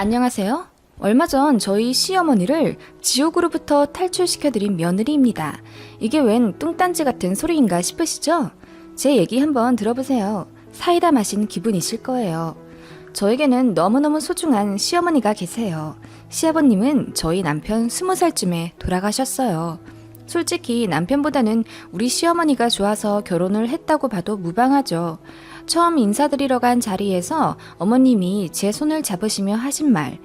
안녕하세요. 얼마 전 저희 시어머니를 지옥으로부터 탈출시켜드린 며느리입니다. 이게 웬 뚱딴지 같은 소리인가 싶으시죠? 제 얘기 한번 들어보세요. 사이다 마신 기분이실 거예요. 저에게는 너무너무 소중한 시어머니가 계세요. 시아버님은 저희 남편 20살쯤에 돌아가셨어요. 솔직히 남편보다는 우리 시어머니가 좋아서 결혼을 했다고 봐도 무방하죠. 처음 인사드리러 간 자리에서 어머님이 제 손을 잡으시며 하신 말,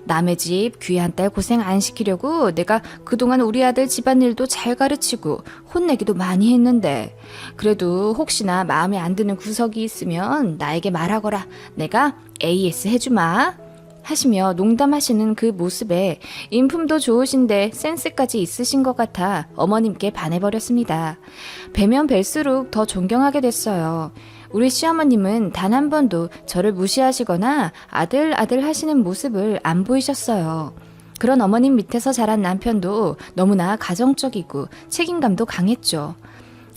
남의 집 귀한 딸 고생 안 시키려고 내가 그동안 우리 아들 집안일도 잘 가르치고 혼내기도 많이 했는데 그래도 혹시나 마음에 안 드는 구석이 있으면 나에게 말하거라. 내가 AS 해주마. 하시며 농담하시는 그 모습에 인품도 좋으신데 센스까지 있으신 것 같아 어머님께 반해버렸습니다. 뵈면 뵐수록 더 존경하게 됐어요. 우리 시어머님은 단 한 번도 저를 무시하시거나 아들 하시는 모습을 안 보이셨어요. 그런 어머님 밑에서 자란 남편도 너무나 가정적이고 책임감도 강했죠.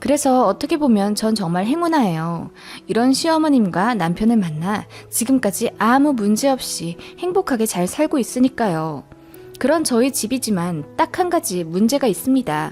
그래서 어떻게 보면 전 정말 행운아예요. 이런 시어머님과 남편을 만나 지금까지 아무 문제 없이 행복하게 잘 살고 있으니까요. 그런 저희 집이지만 딱 한 가지 문제가 있습니다.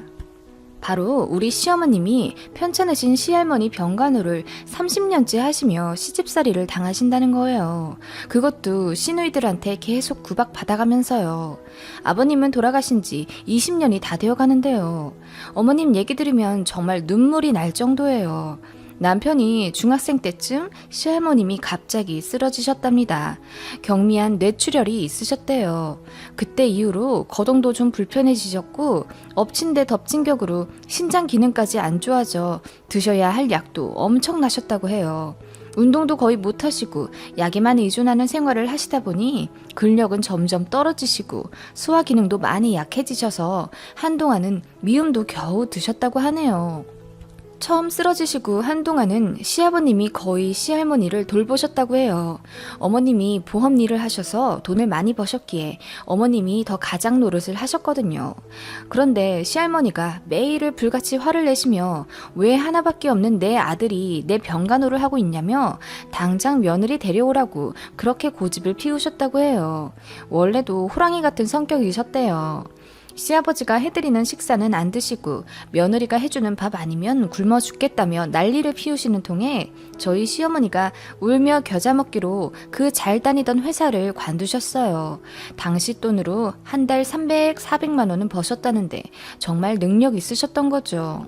바로 우리 시어머님이 편찮으신 시할머니 병간호를 30년째 하시며 시집살이를 당하신다는 거예요. 그것도 시누이들한테 계속 구박받아가면서요. 아버님은 돌아가신 지 20년이 다 되어 가는데요. 어머님 얘기 들으면 정말 눈물이 날 정도예요. 남편이 중학생 때쯤 시할머님이 갑자기 쓰러지셨답니다. 경미한 뇌출혈이 있으셨대요. 그때 이후로 거동도 좀 불편해지셨고 엎친 데 덮친 격으로 신장 기능까지 안 좋아져 드셔야 할 약도 엄청나셨다고 해요. 운동도 거의 못하시고 약에만 의존하는 생활을 하시다 보니 근력은 점점 떨어지시고 소화 기능도 많이 약해지셔서 한동안은 미움도 겨우 드셨다고 하네요. 처음 쓰러지시고 한동안은 시아버님이 거의 시할머니를 돌보셨다고 해요. 어머님이 보험 일을 하셔서 돈을 많이 버셨기에 어머님이 더 가장 노릇을 하셨거든요. 그런데 시할머니가 매일을 불같이 화를 내시며 왜 하나밖에 없는 내 아들이 내 병간호를 하고 있냐며 당장 며느리 데려오라고 그렇게 고집을 피우셨다고 해요. 원래도 호랑이 같은 성격이셨대요. 시아버지가 해드리는 식사는 안 드시고 며느리가 해주는 밥 아니면 굶어 죽겠다며 난리를 피우시는 통에 저희 시어머니가 울며 겨자 먹기로 그 잘 다니던 회사를 관두셨어요. 당시 돈으로 한 달 300, 400만 원은 버셨다는데 정말 능력 있으셨던 거죠.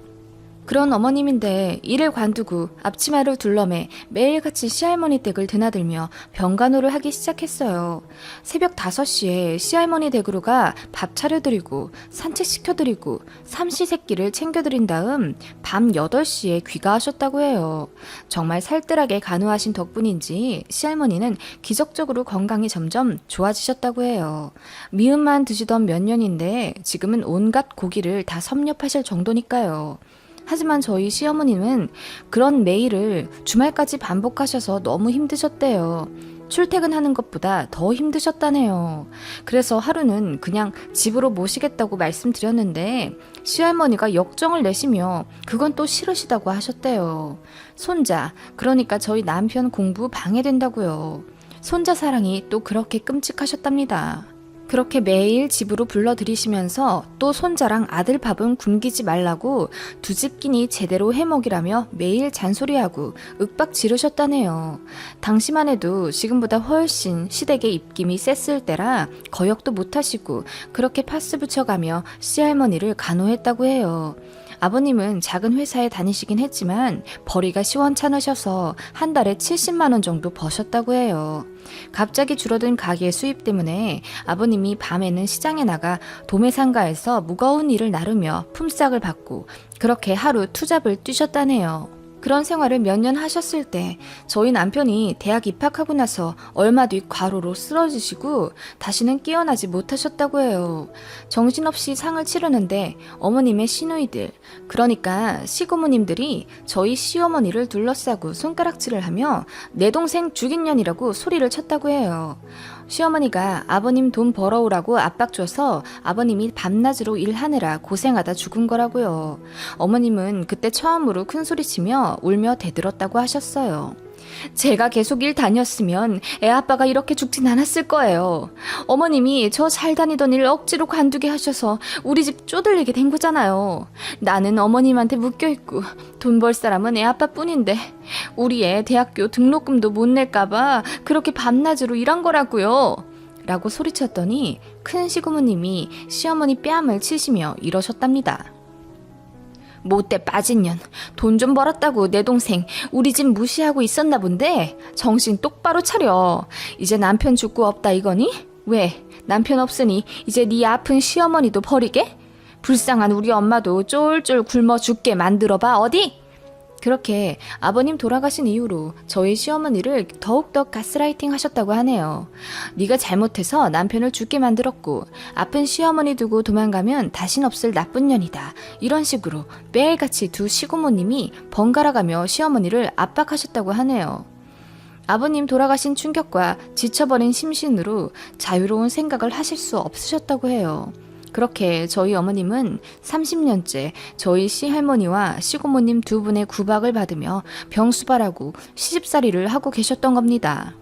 그런 어머님인데 일을 관두고 앞치마를 둘러매 매일같이 시할머니 댁을 드나들며 병간호를 하기 시작했어요. 새벽 5시에 시할머니 댁으로 가 밥 차려드리고 산책시켜드리고 삼시세끼를 챙겨드린 다음 밤 8시에 귀가하셨다고 해요. 정말 살뜰하게 간호하신 덕분인지 시할머니는 기적적으로 건강이 점점 좋아지셨다고 해요. 미음만 드시던 몇 년인데 지금은 온갖 고기를 다 섭렵하실 정도니까요. 하지만 저희 시어머님은 그런 매일을 주말까지 반복하셔서 너무 힘드셨대요. 출퇴근하는 것보다 더 힘드셨다네요. 그래서 하루는 그냥 집으로 모시겠다고 말씀드렸는데 시할머니가 역정을 내시며 그건 또 싫으시다고 하셨대요. 손자, 그러니까 저희 남편 공부 방해된다고요. 손자 사랑이 또 그렇게 끔찍하셨답니다. 그렇게 매일 집으로 불러들이시면서 또 손자랑 아들 밥은 굶기지 말라고 두 집 끼니 제대로 해먹이라며 매일 잔소리하고 윽박 지르셨다네요. 당시만 해도 지금보다 훨씬 시댁의 입김이 셌을 때라 거역도 못하시고 그렇게 파스 붙여가며 시할머니를 간호했다고 해요. 아버님은 작은 회사에 다니시긴 했지만 벌이가 시원찮으셔서 한 달에 70만 원 정도 버셨다고 해요. 갑자기 줄어든 가게 수입 때문에 아버님이 밤에는 시장에 나가 도매상가에서 무거운 일을 나르며 품삯을 받고 그렇게 하루 투잡을 뛰셨다네요. 그런 생활을 몇 년 하셨을 때 저희 남편이 대학 입학하고 나서 얼마 뒤 과로로 쓰러지시고 다시는 깨어나지 못하셨다고 해요. 정신없이 상을 치르는데 어머님의 시누이들, 그러니까 시고모님들이 저희 시어머니를 둘러싸고 손가락질을 하며 내 동생 죽인 년이라고 소리를 쳤다고 해요. 시어머니가 아버님 돈 벌어오라고 압박 줘서 아버님이 밤낮으로 일하느라 고생하다 죽은 거라고요. 어머님은 그때 처음으로 큰 소리치며 울며 대들었다고 하셨어요. 제가 계속 일 다녔으면 애 아빠가 이렇게 죽진 않았을 거예요. 어머님이 저 잘 다니던 일 억지로 관두게 하셔서 우리 집 쪼들리게 된 거잖아요. 나는 어머님한테 묶여있고 돈 벌 사람은 애 아빠뿐인데 우리 애 대학교 등록금도 못 낼까봐 그렇게 밤낮으로 일한 거라고요. 라고 소리쳤더니 큰 시고모님이 시어머니 뺨을 치시며 이러셨답니다. 못돼 빠진 년, 돈 좀 벌었다고 내 동생 우리 집 무시하고 있었나 본데 정신 똑바로 차려. 이제 남편 죽고 없다 이거니? 왜? 남편 없으니 이제 네 아픈 시어머니도 버리게? 불쌍한 우리 엄마도 쫄쫄 굶어 죽게 만들어봐 어디? 그렇게 아버님 돌아가신 이후로 저희 시어머니를 더욱더 가스라이팅 하셨다고 하네요. 네가 잘못해서 남편을 죽게 만들었고 아픈 시어머니 두고 도망가면 다신 없을 나쁜 년이다. 이런 식으로 매일같이 두 시고모님이 번갈아가며 시어머니를 압박하셨다고 하네요. 아버님 돌아가신 충격과 지쳐버린 심신으로 자유로운 생각을 하실 수 없으셨다고 해요. 그렇게 저희 어머님은 30년째 저희 시할머니와 시고모님 두 분의 구박을 받으며 병수발하고 시집살이를 하고 계셨던 겁니다.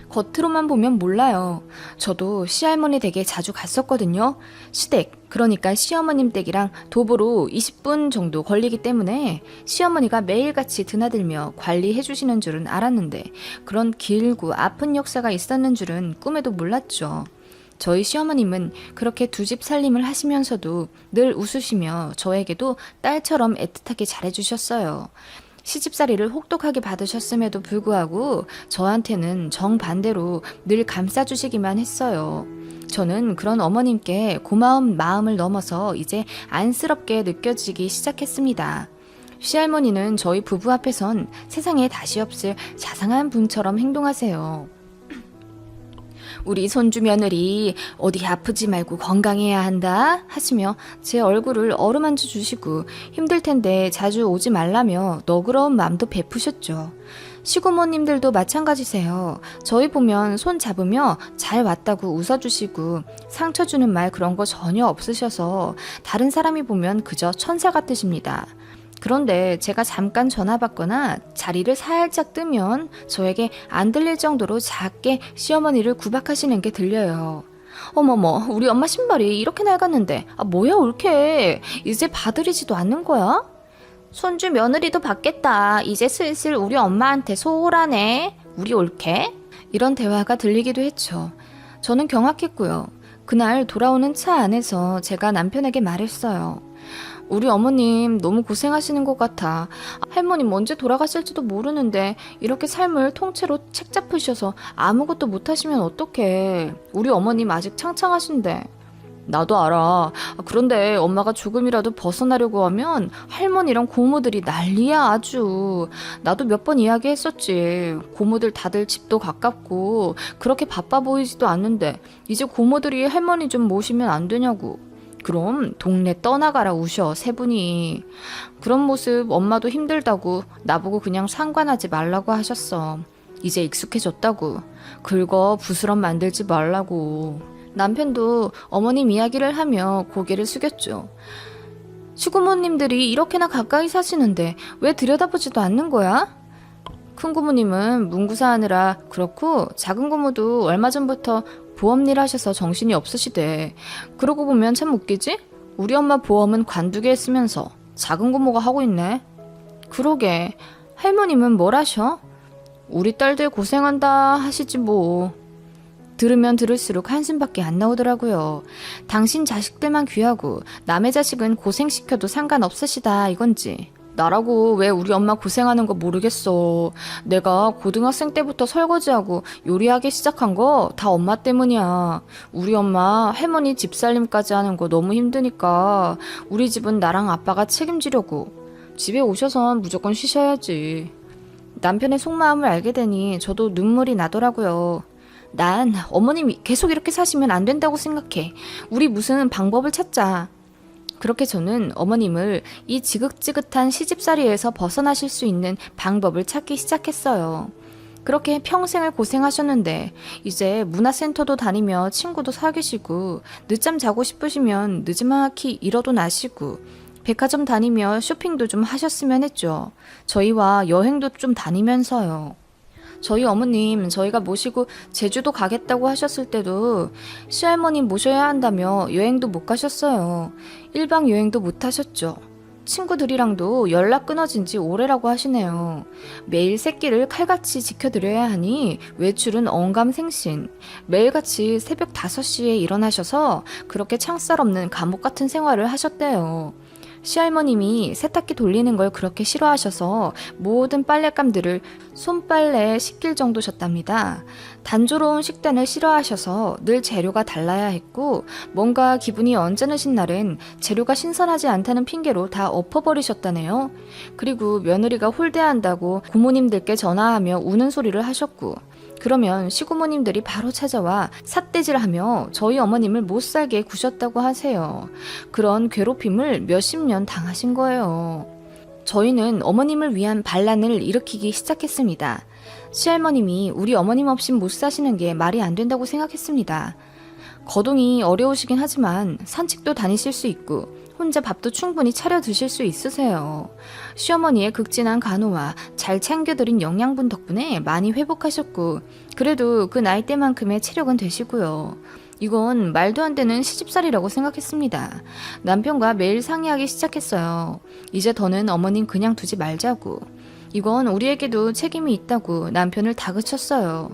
겉으로만 보면 몰라요. 저도 시할머니 댁에 자주 갔었거든요. 시댁, 그러니까 시어머님 댁이랑 도보로 20분 정도 걸리기 때문에 시어머니가 매일같이 드나들며 관리해 주시는 줄은 알았는데 그런 길고 아픈 역사가 있었는 줄은 꿈에도 몰랐죠. 저희 시어머님은 그렇게 두 집 살림을 하시면서도 늘 웃으시며 저에게도 딸처럼 애틋하게 잘해주셨어요. 시집살이를 혹독하게 받으셨음에도 불구하고 저한테는 정반대로 늘 감싸주시기만 했어요. 저는 그런 어머님께 고마운 마음을 넘어서 이제 안쓰럽게 느껴지기 시작했습니다. 시할머니는 저희 부부 앞에선 세상에 다시 없을 자상한 분처럼 행동하세요. 우리 손주 며느리 어디 아프지 말고 건강해야 한다 하시며 제 얼굴을 어루만져 주시고 힘들 텐데 자주 오지 말라며 너그러운 마음도 베푸셨죠. 시고모님들도 마찬가지세요. 저희 보면 손 잡으며 잘 왔다고 웃어주시고 상처 주는 말 그런 거 전혀 없으셔서 다른 사람이 보면 그저 천사 같으십니다. 그런데 제가 잠깐 전화 받거나 자리를 살짝 뜨면 저에게 안 들릴 정도로 작게 시어머니를 구박하시는 게 들려요. 어머머, 우리 엄마 신발이 이렇게 낡았는데 뭐야 옳게 이제 봐드리지도 않는 거야? 손주 며느리도 받겠다. 이제 슬슬 우리 엄마한테 소홀하네. 우리 옳게? 이런 대화가 들리기도 했죠. 저는 경악했고요. 그날 돌아오는 차 안에서 제가 남편에게 말했어요. 우리 어머님 너무 고생하시는 것 같아. 할머님 언제 돌아가실지도 모르는데 이렇게 삶을 통째로 책 잡으셔서 아무것도 못하시면 어떡해. 우리 어머님 아직 창창하신데. 나도 알아. 그런데 엄마가 조금이라도 벗어나려고 하면 할머니랑 고모들이 난리야 아주. 나도 몇 번 이야기했었지. 고모들 다들 집도 가깝고 그렇게 바빠 보이지도 않는데 이제 고모들이 할머니 좀 모시면 안 되냐고. 그럼 동네 떠나가라 우셔 세 분이. 그런 모습 엄마도 힘들다고 나보고 그냥 상관하지 말라고 하셨어. 이제 익숙해졌다고. 긁어 부스럼 만들지 말라고. 남편도 어머님 이야기를 하며 고개를 숙였죠. 시고모님들이 이렇게나 가까이 사시는데 왜 들여다보지도 않는 거야? 큰 고모님은 문구사 하느라 그렇고 작은 고모도 얼마 전부터 보험일 하셔서 정신이 없으시대. 그러고 보면 참 웃기지? 우리 엄마 보험은 관두게 했으면서 작은 고모가 하고 있네. 그러게. 할머님은 뭘 하셔? 우리 딸들 고생한다 하시지 뭐. 들으면 들을수록 한숨밖에 안 나오더라고요. 당신 자식들만 귀하고 남의 자식은 고생시켜도 상관없으시다 이건지. 나라고 왜 우리 엄마 고생하는 거 모르겠어. 내가 고등학생 때부터 설거지하고 요리하기 시작한 거 다 엄마 때문이야. 우리 엄마 할머니 집살림까지 하는 거 너무 힘드니까 우리 집은 나랑 아빠가 책임지려고. 집에 오셔선 무조건 쉬셔야지. 남편의 속마음을 알게 되니 저도 눈물이 나더라고요. 난 어머님이 계속 이렇게 사시면 안 된다고 생각해. 우리 무슨 방법을 찾자. 그렇게 저는 어머님을 이 지긋지긋한 시집살이에서 벗어나실 수 있는 방법을 찾기 시작했어요. 그렇게 평생을 고생하셨는데 이제 문화센터도 다니며 친구도 사귀시고 늦잠 자고 싶으시면 늦지막히 일어도 나시고 백화점 다니며 쇼핑도 좀 하셨으면 했죠. 저희와 여행도 좀 다니면서요. 저희 어머님 저희가 모시고 제주도 가겠다고 하셨을 때도 시할머니 모셔야 한다며 여행도 못 가셨어요. 1박 여행도 못 하셨죠. 친구들이랑도 연락 끊어진 지 오래라고 하시네요. 매일 새끼를 칼같이 지켜드려야 하니 외출은 언감생신. 매일같이 새벽 5시에 일어나셔서 그렇게 창살 없는 감옥 같은 생활을 하셨대요. 시할머님이 세탁기 돌리는 걸 그렇게 싫어하셔서 모든 빨랫감들을 손빨래에 씻길 정도셨답니다. 단조로운 식단을 싫어하셔서 늘 재료가 달라야 했고 뭔가 기분이 언짢으신 날은 재료가 신선하지 않다는 핑계로 다 엎어버리셨다네요. 그리고 며느리가 홀대한다고 고모님들께 전화하며 우는 소리를 하셨고 그러면 시부모님들이 바로 찾아와 삿대질하며 저희 어머님을 못살게 구셨다고 하세요. 그런 괴롭힘을 몇십 년 당하신 거예요. 저희는 어머님을 위한 반란을 일으키기 시작했습니다. 시할머님이 우리 어머님 없이 못 사시는 게 말이 안 된다고 생각했습니다. 거동이 어려우시긴 하지만 산책도 다니실 수 있고 혼자 밥도 충분히 차려 드실 수 있으세요. 시어머니의 극진한 간호와 잘 챙겨드린 영양분 덕분에 많이 회복하셨고 그래도 그 나이대만큼의 체력은 되시고요. 이건 말도 안 되는 시집살이라고 생각했습니다. 남편과 매일 상의하기 시작했어요. 이제 더는 어머님 그냥 두지 말자고. 이건 우리에게도 책임이 있다고 남편을 다그쳤어요.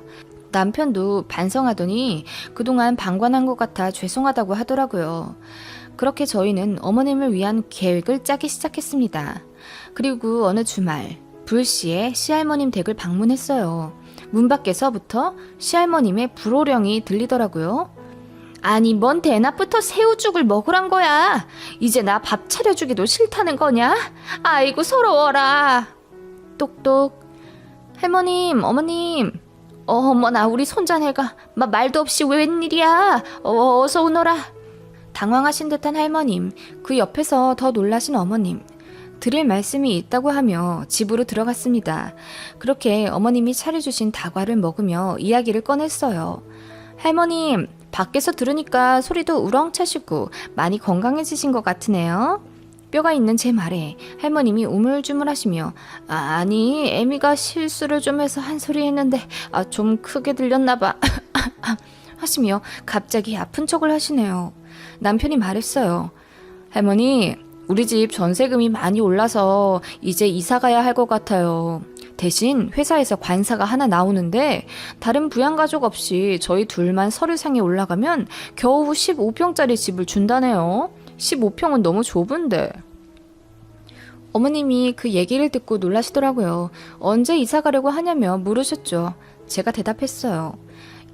남편도 반성하더니 그동안 방관한 것 같아 죄송하다고 하더라고요. 그렇게 저희는 어머님을 위한 계획을 짜기 시작했습니다. 그리고 어느 주말 불시에 시할머님 댁을 방문했어요. 문 밖에서부터 시할머님의 불호령이 들리더라고요. 아니 뭔 대낮부터 새우죽을 먹으란 거야. 이제 나 밥 차려주기도 싫다는 거냐? 아이고 서러워라. 똑똑. 할머님, 어머님. 어머나 우리 손자네가 말도 없이 웬일이야. 어서 오너라. 당황하신 듯한 할머님, 그 옆에서 더 놀라신 어머님. 드릴 말씀이 있다고 하며 집으로 들어갔습니다. 그렇게 어머님이 차려주신 다과를 먹으며 이야기를 꺼냈어요. 할머님, 밖에서 들으니까 소리도 우렁차시고 많이 건강해지신 것 같으네요. 뼈가 있는 제 말에 할머님이 우물쭈물하시며 아니 애미가 실수를 좀 해서 한 소리 했는데 좀 크게 들렸나 봐 하시며 갑자기 아픈 척을 하시네요. 남편이 말했어요. 할머니, 우리 집 전세금이 많이 올라서 이제 이사 가야 할 것 같아요. 대신 회사에서 관사가 하나 나오는데 다른 부양가족 없이 저희 둘만 서류상에 올라가면 겨우 15평짜리 집을 준다네요. 15평은 너무 좁은데. 어머님이 그 얘기를 듣고 놀라시더라고요. 언제 이사 가려고 하냐며 물으셨죠. 제가 대답했어요.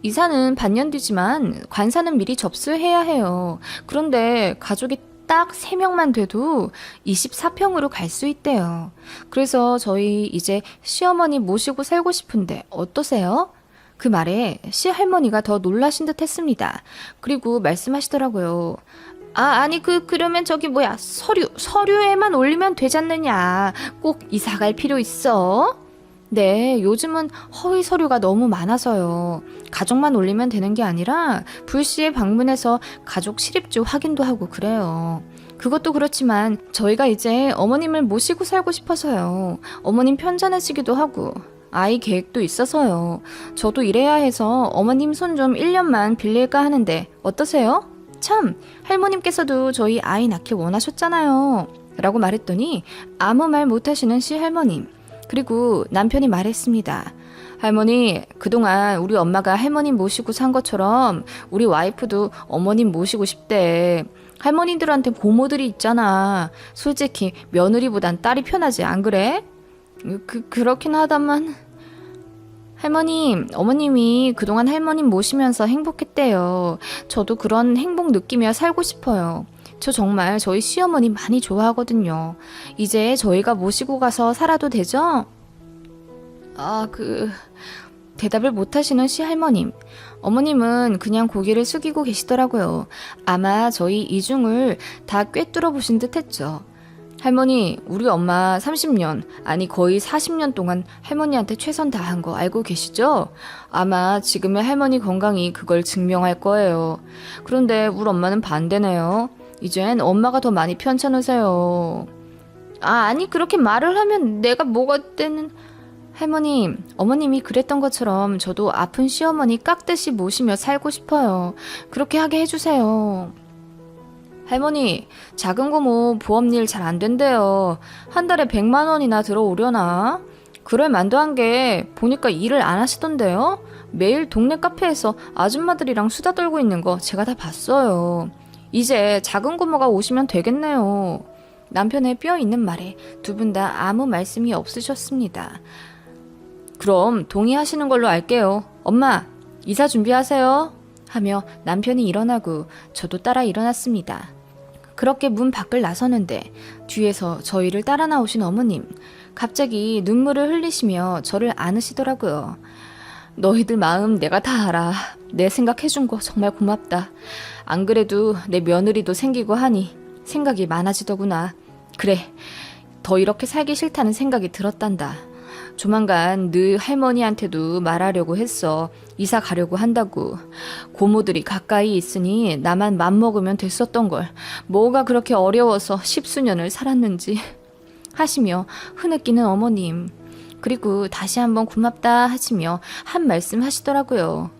이사는 반년 뒤지만 관사는 미리 접수해야 해요. 그런데 가족이 딱 3명만 돼도 24평으로 갈 수 있대요. 그래서 저희 이제 시어머니 모시고 살고 싶은데 어떠세요? 그 말에 시할머니가 더 놀라신 듯 했습니다. 그리고 말씀하시더라고요. 아니 그러면 저기 서류에만 올리면 되잖느냐. 꼭 이사 갈 필요 있어? 네, 요즘은 허위 서류가 너무 많아서요. 가족만 올리면 되는 게 아니라 불시에 방문해서 가족 실입주 확인도 하고 그래요. 그것도 그렇지만 저희가 이제 어머님을 모시고 살고 싶어서요. 어머님 편찮으시기도 하고 아이 계획도 있어서요. 저도 일해야 해서 어머님 손 좀 1년만 빌릴까 하는데 어떠세요? 참, 할머님께서도 저희 아이 낳길 원하셨잖아요. 라고 말했더니 아무 말 못하시는 시할머님. 그리고 남편이 말했습니다. 할머니, 그동안 우리 엄마가 할머님 모시고 산 것처럼 우리 와이프도 어머님 모시고 싶대. 할머니들한테 고모들이 있잖아. 솔직히 며느리보단 딸이 편하지, 안 그래? 그렇긴 하다만. 할머님, 어머님이 그동안 할머님 모시면서 행복했대요. 저도 그런 행복 느끼며 살고 싶어요. 저 정말 저희 시어머니 많이 좋아하거든요. 이제 저희가 모시고 가서 살아도 되죠? 대답을 못하시는 시할머님. 어머님은 그냥 고개를 숙이고 계시더라고요. 아마 저희 이중을 다 꿰뚫어 보신 듯 했죠. 할머니, 우리 엄마 30년, 아니 거의 40년 동안 할머니한테 최선 다한 거 알고 계시죠? 아마 지금의 할머니 건강이 그걸 증명할 거예요. 그런데 우리 엄마는 반대네요. 이젠 엄마가 더 많이 편찮으세요. 아니 그렇게 말을 하면 내가 뭐가 되는... 할머님, 어머님이 그랬던 것처럼 저도 아픈 시어머니 깍듯이 모시며 살고 싶어요. 그렇게 하게 해주세요. 할머니, 작은 고모 보험일 잘 안 된대요. 한 달에 100만 원이나 들어오려나? 그럴 만도 한 게 보니까 일을 안 하시던데요? 매일 동네 카페에서 아줌마들이랑 수다 떨고 있는 거 제가 다 봤어요. 이제 작은 고모가 오시면 되겠네요. 남편의 뼈 있는 말에 두 분 다 아무 말씀이 없으셨습니다. 그럼 동의하시는 걸로 알게요. 엄마, 이사 준비하세요. 하며 남편이 일어나고 저도 따라 일어났습니다. 그렇게 문 밖을 나서는데 뒤에서 저희를 따라 나오신 어머님, 갑자기 눈물을 흘리시며 저를 안으시더라고요. 너희들 마음 내가 다 알아. 내 생각해준 거 정말 고맙다. 안 그래도 내 며느리도 생기고 하니 생각이 많아지더구나. 그래, 더 이렇게 살기 싫다는 생각이 들었단다. 조만간 너 할머니한테도 말하려고 했어. 이사 가려고 한다고. 고모들이 가까이 있으니 나만 맘먹으면 됐었던 걸. 뭐가 그렇게 어려워서 10수년을 살았는지 하시며 흐느끼는 어머님. 그리고 다시 한번 고맙다 하시며 한 말씀 하시더라고요.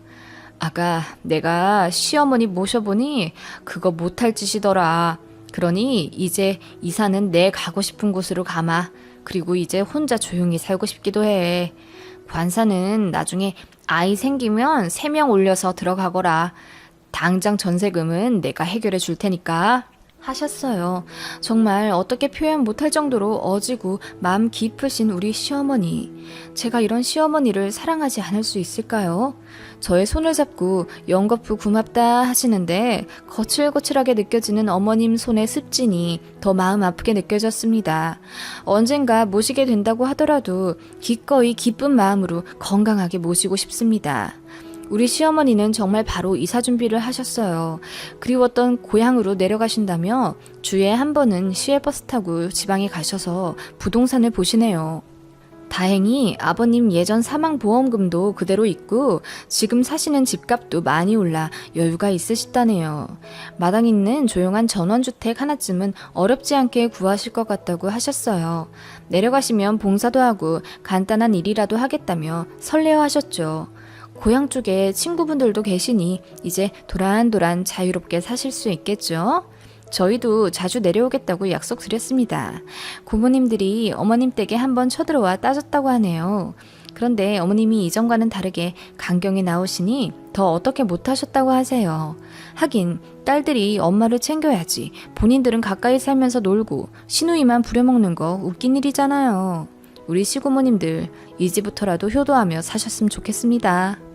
아가, 내가 시어머니 모셔보니 그거 못할 짓이더라. 그러니 이제 이사는 내 가고 싶은 곳으로 가마. 그리고 이제 혼자 조용히 살고 싶기도 해. 관사는 나중에 아이 생기면 3명 올려서 들어가거라. 당장 전세금은 내가 해결해 줄 테니까 하셨어요. 정말 어떻게 표현 못할 정도로 어지고 마음 깊으신 우리 시어머니. 제가 이런 시어머니를 사랑하지 않을 수 있을까요? 저의 손을 잡고 연거푸 고맙다 하시는데 거칠거칠하게 느껴지는 어머님 손의 습진이 더 마음 아프게 느껴졌습니다. 언젠가 모시게 된다고 하더라도 기꺼이 기쁜 마음으로 건강하게 모시고 싶습니다. 우리 시어머니는 정말 바로 이사 준비를 하셨어요. 그리웠던 고향으로 내려가신다며 주에 한 번은 시외버스 타고 지방에 가셔서 부동산을 보시네요. 다행히 아버님 예전 사망보험금도 그대로 있고 지금 사시는 집값도 많이 올라 여유가 있으시다네요. 마당 있는 조용한 전원주택 하나쯤은 어렵지 않게 구하실 것 같다고 하셨어요. 내려가시면 봉사도 하고 간단한 일이라도 하겠다며 설레어 하셨죠. 고향 쪽에 친구분들도 계시니 이제 도란도란 자유롭게 사실 수 있겠죠? 저희도 자주 내려오겠다고 약속드렸습니다. 고모님들이 어머님 댁에 한번 쳐들어와 따졌다고 하네요. 그런데 어머님이 이전과는 다르게 강경히 나오시니 더 어떻게 못하셨다고 하세요. 하긴 딸들이 엄마를 챙겨야지 본인들은 가까이 살면서 놀고 시누이만 부려먹는 거 웃긴 일이잖아요. 우리 시고모님들 이제부터라도 효도하며 사셨으면 좋겠습니다.